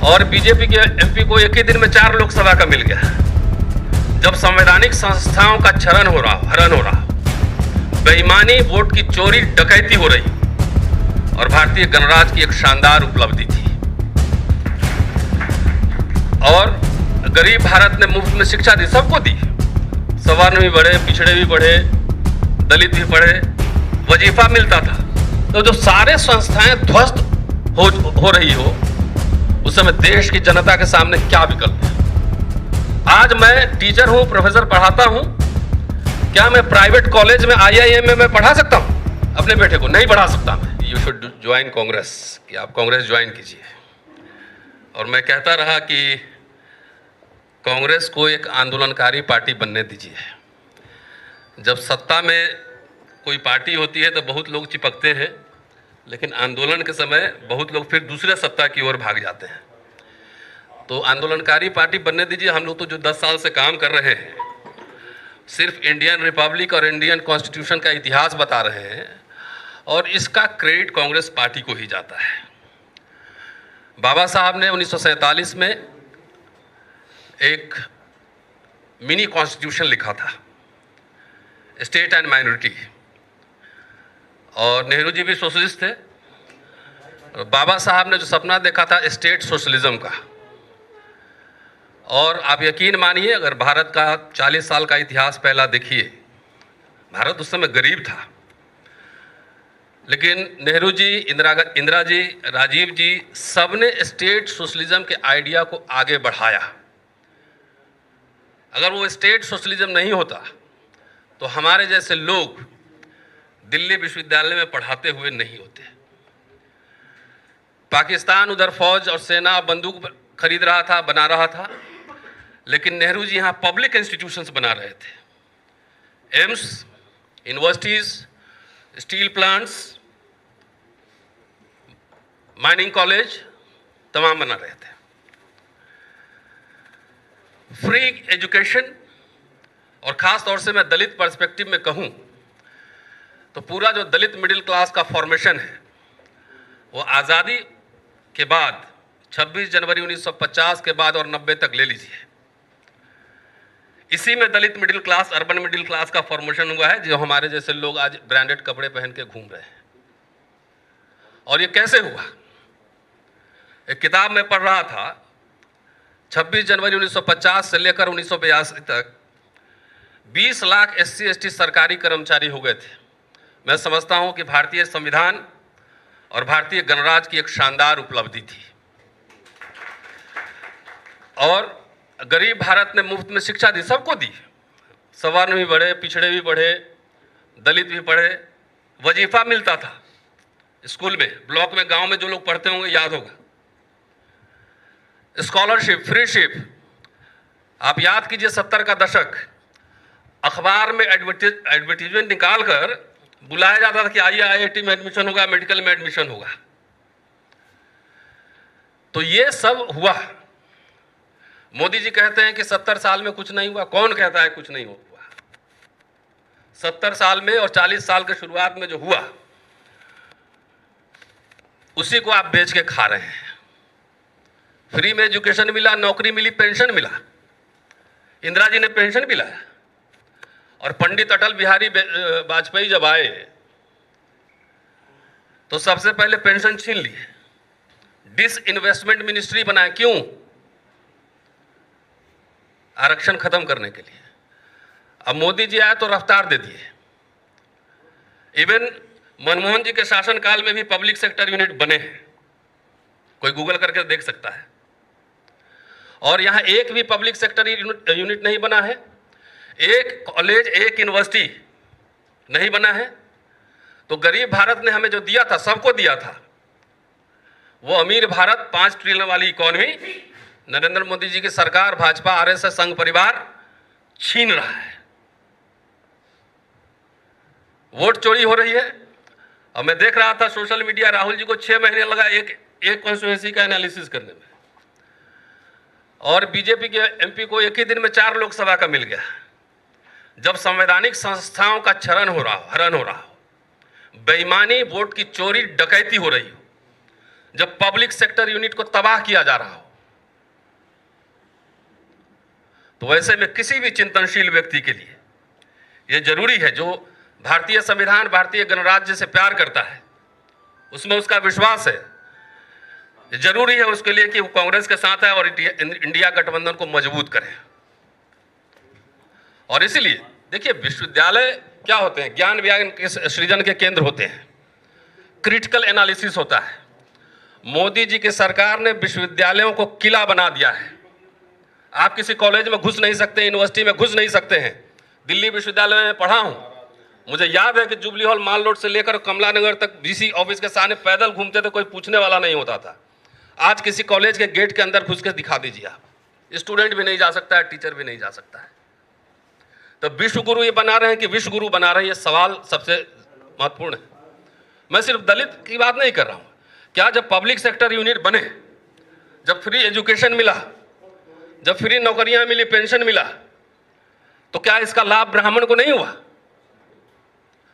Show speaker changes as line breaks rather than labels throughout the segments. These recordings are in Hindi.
और बीजेपी के एमपी को एक ही दिन में 4 लोकसभा का मिल गया। जब संवैधानिक संस्थाओं का हरण हो रहा, बेईमानी, वोट की चोरी, डकैती हो रही और भारतीय गणराज्य की एक शानदार उपलब्धि थी। और गरीब भारत ने मुफ्त में शिक्षा दी, सबको दी। सवर्ण भी बढ़े, पिछड़े भी बढ़े, दलित भी बढ़े, वजीफा मिलता था। तो जो सारे संस्थाएं ध्वस्त हो रही हो, उस समय देश की जनता के सामने क्या विकल्प है? आज मैं टीचर हूं, प्रोफेसर पढ़ाता हूं। क्या मैं प्राइवेट कॉलेज में IIM में पढ़ा सकता हूं अपने बेटे को? नहीं पढ़ा सकता मैं। यू शुड ज्वाइन कांग्रेस, कि आप कांग्रेस ज्वाइन कीजिए। और मैं कहता रहा कि कांग्रेस को एक आंदोलनकारी पार्टी बनने दीजिए। जब सत्ता में कोई पार्टी होती है तो बहुत लोग चिपकते हैं, लेकिन आंदोलन के समय बहुत लोग फिर दूसरे सत्ता की ओर भाग जाते हैं। तो आंदोलनकारी पार्टी बनने दीजिए। हम लोग तो जो 10 साल से काम कर रहे हैं, सिर्फ इंडियन रिपब्लिक और इंडियन कॉन्स्टिट्यूशन का इतिहास बता रहे हैं, और इसका क्रेडिट कांग्रेस पार्टी को ही जाता है। बाबा साहब ने 1947 में एक मिनी कॉन्स्टिट्यूशन लिखा था, स्टेट एंड माइनॉरिटी। और नेहरू जी भी सोशलिस्ट थे। बाबा साहब ने जो सपना देखा था स्टेट सोशलिज्म का। और आप यकीन मानिए, अगर भारत का 40 साल का इतिहास पहला देखिए, भारत उस समय गरीब था, लेकिन नेहरू जी, इंदिरा जी, राजीव जी, सबने स्टेट सोशलिज्म के आइडिया को आगे बढ़ाया। अगर वो स्टेट सोशलिज्म नहीं होता तो हमारे जैसे लोग दिल्ली विश्वविद्यालय में पढ़ाते हुए नहीं होते। पाकिस्तान उधर फौज और सेना बंदूक खरीद रहा था, बना रहा था, लेकिन नेहरू जी यहाँ पब्लिक इंस्टीट्यूशंस बना रहे थे। AIIMS, universities, steel plants, mining college तमाम बना रहे थे। Free education. और ख़ास तौर से मैं दलित पर्सपेक्टिव में कहूँ तो पूरा जो दलित मिडिल क्लास का फॉर्मेशन है, वो आज़ादी के बाद 26 जनवरी 1950 के बाद और 90 तक ले लीजिए, इसी में Dalit middle class, urban middle class का फॉर्मेशन हुआ है, जो हमारे जैसे लोग आज ब्रांडेड कपड़े पहन के घूम रहे हैं। और ये कैसे हुआ? एक किताब में पढ़ रहा था, 26 जनवरी 1950 से लेकर 1982 तक 20 लाख SC ST सरकारी कर्मचारी हो गए थे। मैं समझता हूं कि भारतीय संविधान और भारतीय गणराज्य की एक शानदार उपलब्धि थी। और गरीब भारत ने मुफ्त में शिक्षा दी, सबको दी। सवर्ण भी बढ़े, पिछड़े भी बढ़े, दलित भी बढ़े, वजीफा मिलता था स्कूल में, ब्लॉक में, गांव में जो लोग पढ़ते होंगे याद होगा। Scholarship, freeship. आप याद कीजिए 70 का दशक, अखबार में एडवर्टीजमेंट निकाल कर बुलाया जाता था कि आइए IIT में एडमिशन होगा, मेडिकल में एडमिशन होगा। तो ये सब हुआ। मोदी जी कहते हैं कि 70 साल में कुछ नहीं हुआ। कौन कहता है कुछ नहीं हुआ? 70 साल में और 40 साल के शुरुआत में जो हुआ, उसी को आप बेच के खा रहे हैं। फ्री में एजुकेशन मिला, नौकरी मिली, पेंशन मिला। इंदिरा जी ने पेंशन भी लाया। और पंडित अटल बिहारी वाजपेयी जब आए तो सबसे पहले पेंशन छीन लिए, डिसइन्वेस्टमेंट मिनिस्ट्री बनाए। क्यों? आरक्षण खत्म करने के लिए। अब मोदी जी आए तो रफ्तार दे दिए। इवन मनमोहन जी के शासनकाल में भी पब्लिक सेक्टर यूनिट बने हैं, कोई गूगल करके देख सकता है। और यहां एक भी पब्लिक सेक्टर यूनिट नहीं बना है, एक कॉलेज, एक यूनिवर्सिटी नहीं बना है। तो गरीब भारत ने हमें जो दिया था, सबको दिया था। वो अमीर भारत, 5 ट्रिलियन वाली इकॉनमी नरेंद्र मोदी जी की सरकार, भाजपा, RSS संघ परिवार छीन रहा है। वोट चोरी हो रही है। और मैं देख रहा था सोशल मीडिया, राहुल जी को 6 महीने लगा एक कॉन्स्टिट्यूएंसी का एनालिसिस करने में, और बीजेपी के एमपी को एक ही दिन में 4 लोकसभा का मिल गया। जब संवैधानिक संस्थाओं का हरण हो रहा हो, बेईमानी, वोट की चोरी, डकैती हो रही हो, जब पब्लिक सेक्टर यूनिट को तबाह किया जा रहा हो, तो वैसे में किसी भी चिंतनशील व्यक्ति के लिए ये जरूरी है, जो भारतीय संविधान, भारतीय गणराज्य से प्यार करता है, उसमें उसका विश्वास है, ये जरूरी है उसके लिए कि वो कांग्रेस के साथ है और इंडिया गठबंधन को मजबूत करे। और इसीलिए देखिए, विश्वविद्यालय क्या होते हैं? ज्ञान विज्ञान के सृजन के केंद्र होते हैं, क्रिटिकल एनालिसिस होता है। मोदी जी की सरकार ने विश्वविद्यालयों को किला बना दिया है। आप किसी कॉलेज में घुस नहीं सकते, यूनिवर्सिटी में घुस नहीं सकते हैं। दिल्ली विश्वविद्यालय में पढ़ा हूं, मुझे याद है कि जुबली हॉल माल रोड से लेकर कमला नगर तक डीसी ऑफिस के सामने पैदल घूमते थे, कोई पूछने वाला नहीं होता था। आज किसी कॉलेज के गेट के अंदर घुस के दिखा दीजिए आप, स्टूडेंट भी नहीं जा सकता है, टीचर भी नहीं जा सकता है। तो विश्व गुरु ये बना रहे हैं कि विश्व गुरु बना रहे हैं, ये सवाल सबसे महत्वपूर्ण है। मैं सिर्फ दलित की बात नहीं कर रहा हूं। क्या जब पब्लिक सेक्टर यूनिट बने, जब फ्री एजुकेशन मिला, जब फ्री नौकरियां मिली, पेंशन मिला, तो क्या इसका लाभ ब्राह्मण को नहीं हुआ?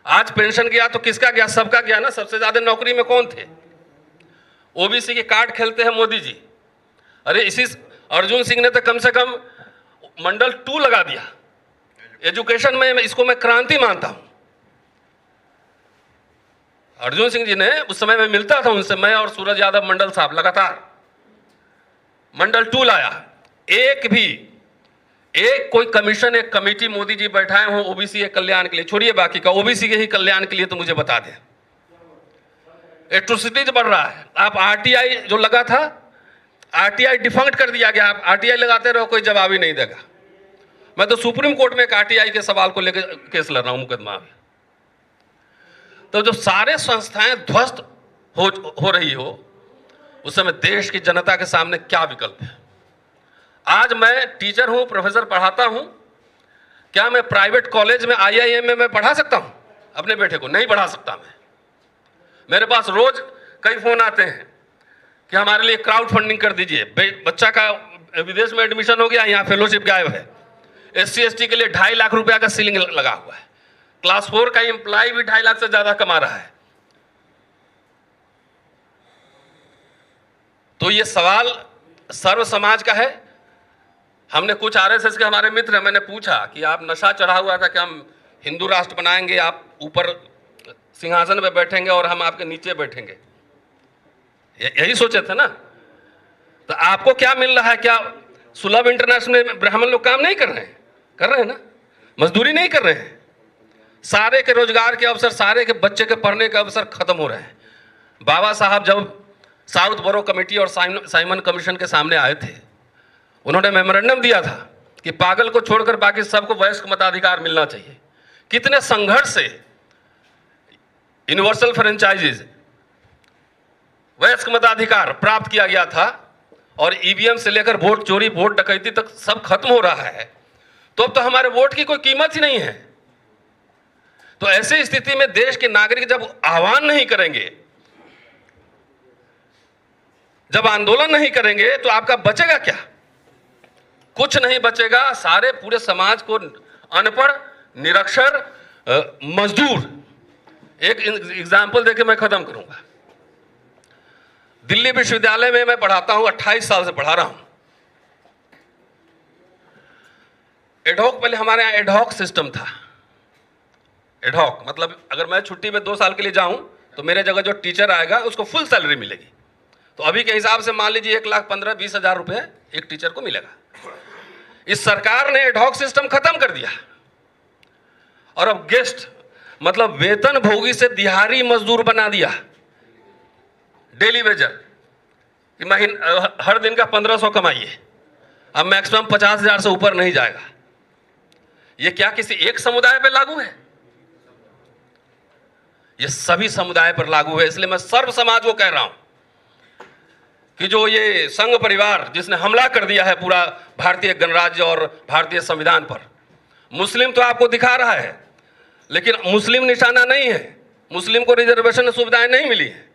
आज पेंशन गया तो किसका गया? सबका गया ना। सबसे ज्यादा नौकरी में कौन थे? ओबीसी के कार्ड खेलते हैं मोदी जी। अरे इसी अर्जुन सिंह ने तो कम से कम मंडल 2 लगा दिया एजुकेशन में। इसको मैं क्रांति मानता हूं। अर्जुन सिंह जी ने, उस समय में मिलता था उनसे, मैं और सूरज यादव मंडल साहब लगातार मंडल 2 लाया। एक कोई कमीशन, एक कमेटी मोदी जी बैठाए हो ओबीसी के कल्याण के लिए, छोड़िए बाकी का, ओबीसी के ही कल्याण के लिए, तो मुझे बता दें। एट्रोसिटीज बढ़ रहा है। आप आरटीआई जो लगा था, आरटीआई डिफंक्ट कर दिया गया। आप आरटीआई लगाते रहो, कोई जवाब ही नहीं देगा। मैं तो सुप्रीम कोर्ट में एक आरटीआई के सवाल को लेकर केस लड़ रहा हूं, मुकदमा में। तो जो सारे संस्थाएं ध्वस्त हो रही हो, उस समय देश की जनता के सामने क्या विकल्प है? आज मैं टीचर हूं, प्रोफेसर पढ़ाता हूं। क्या मैं प्राइवेट कॉलेज में, आईआईएम में मैं पढ़ा सकता हूं अपने बेटे को? नहीं पढ़ा सकता मैं। मेरे पास रोज कई फोन आते हैं कि हमारे लिए क्राउड फंडिंग कर दीजिए, बच्चा का विदेश में एडमिशन हो गया, यहाँ फेलोशिप गायब है। SC ST के लिए 2.5 लाख रुपया का सीलिंग लगा हुआ है। क्लास 4 का एम्प्लॉय भी 2.5 लाख से ज्यादा कमा रहा है। तो ये सवाल सर्व समाज का है। हमने कुछ RSS के हमारे मित्र हैं, मैंने पूछा कि आप नशा चढ़ा हुआ था कि हम हिंदू राष्ट्र बनाएंगे, आप ऊपर सिंहासन पे बैठेंगे और हम आपके नीचे बैठेंगे, यही सोचे थे ना? तो आपको क्या मिल रहा है? क्या सुलभ इंटरनेशनल में ब्राह्मण लोग काम नहीं कर रहे हैं? कर रहे हैं ना। मजदूरी नहीं कर रहे हैं। सारे के रोजगार के अवसर, सारे के बच्चे के पढ़ने के अवसर खत्म हो रहे हैं। बाबा साहब जब साउथ बोरो कमेटी और साइमन कमीशन के सामने आए थे, उन्होंने मेमोरेंडम दिया था कि पागल को छोड़कर बाकी सबको वयस्क मताधिकार मिलना चाहिए। कितने संघर्ष से यूनिवर्सल फ्रेंचाइजीज, वयस्क मताधिकार प्राप्त किया गया था, और ईवीएम से लेकर वोट चोरी, वोट डकैती तक सब खत्म हो रहा है। तो अब तो हमारे वोट की कोई कीमत ही नहीं है। तो ऐसी स्थिति में देश के नागरिक जब आह्वान नहीं करेंगे, जब आंदोलन नहीं करेंगे, तो आपका बचेगा क्या? कुछ नहीं बचेगा। सारे पूरे समाज को अनपढ़, निरक्षर, मजदूर। एक एग्जाम्पल देके मैं खत्म करूंगा। दिल्ली विश्वविद्यालय में मैं पढ़ाता हूं, 28 साल से पढ़ा रहा हूं। एडहॉक, पहले हमारे यहां एडहॉक सिस्टम था। एडहॉक मतलब अगर मैं छुट्टी में 2 साल के लिए जाऊं तो मेरे जगह जो टीचर आएगा उसको फुल सैलरी मिलेगी। तो अभी के हिसाब से मान लीजिए 1,15,20 हज़ार रुपए एक टीचर को मिलेगा। इस सरकार ने एडहॉक सिस्टम खत्म कर दिया, और अब गेस्ट मतलब वेतन भोगी से दिहाड़ी मजदूर बना दिया, डेली वेजर, कि हर दिन का 1500 कमाइए। अब मैक्सिमम 50,000 से ऊपर नहीं जाएगा। ये क्या किसी एक समुदाय पर लागू है? ये सभी समुदाय पर लागू है। इसलिए मैं सर्व समाज को कह रहा हूं कि जो ये संघ परिवार जिसने हमला कर दिया है पूरा भारतीय गणराज्य और भारतीय संविधान पर, मुस्लिम तो आपको दिखा रहा है, लेकिन मुस्लिम निशाना नहीं है। मुस्लिम को रिजर्वेशन सुविधाएं नहीं मिली है।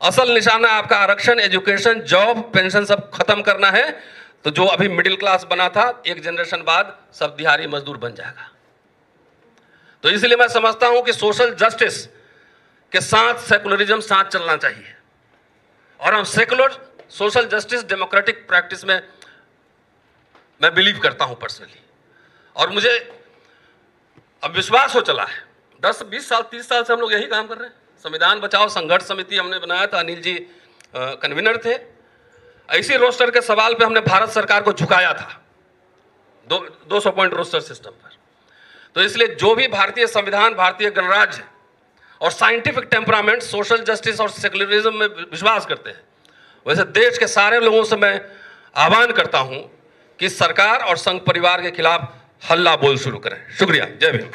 असल निशाना आपका आरक्षण, एजुकेशन, जॉब, पेंशन सब खत्म करना है। तो जो अभी मिडिल क्लास बना था, एक जनरेशन बाद सब दिहाड़ी मजदूर बन जाएगा। तो इसलिए मैं समझता हूं कि सोशल जस्टिस के साथ सेकुलरिज्म साथ चलना चाहिए, और हम secular social justice democratic practice में मैं बिलीव करता हूं पर्सनली। और मुझे अब विश्वास हो चला है, 10, 20 साल, 30 साल से हम लोग यही काम कर रहे हैं। संविधान बचाओ संघर्ष समिति हमने बनाया था, अनिल जी कन्वीनर थे। ऐसी रोस्टर के सवाल पे हमने भारत सरकार को झुकाया था 200 पॉइंट रोस्टर सिस्टम पर। तो इसलिए जो भी भारतीय संविधान, भारतीय गणराज्य और साइंटिफिक टेम्परामेंट, सोशल जस्टिस और सेक्युलरिज्म में विश्वास करते हैं, वैसे देश के सारे लोगों से मैं आह्वान करता हूं कि सरकार और संघ परिवार के खिलाफ हल्ला बोल शुरू करें। शुक्रिया। जय भीम।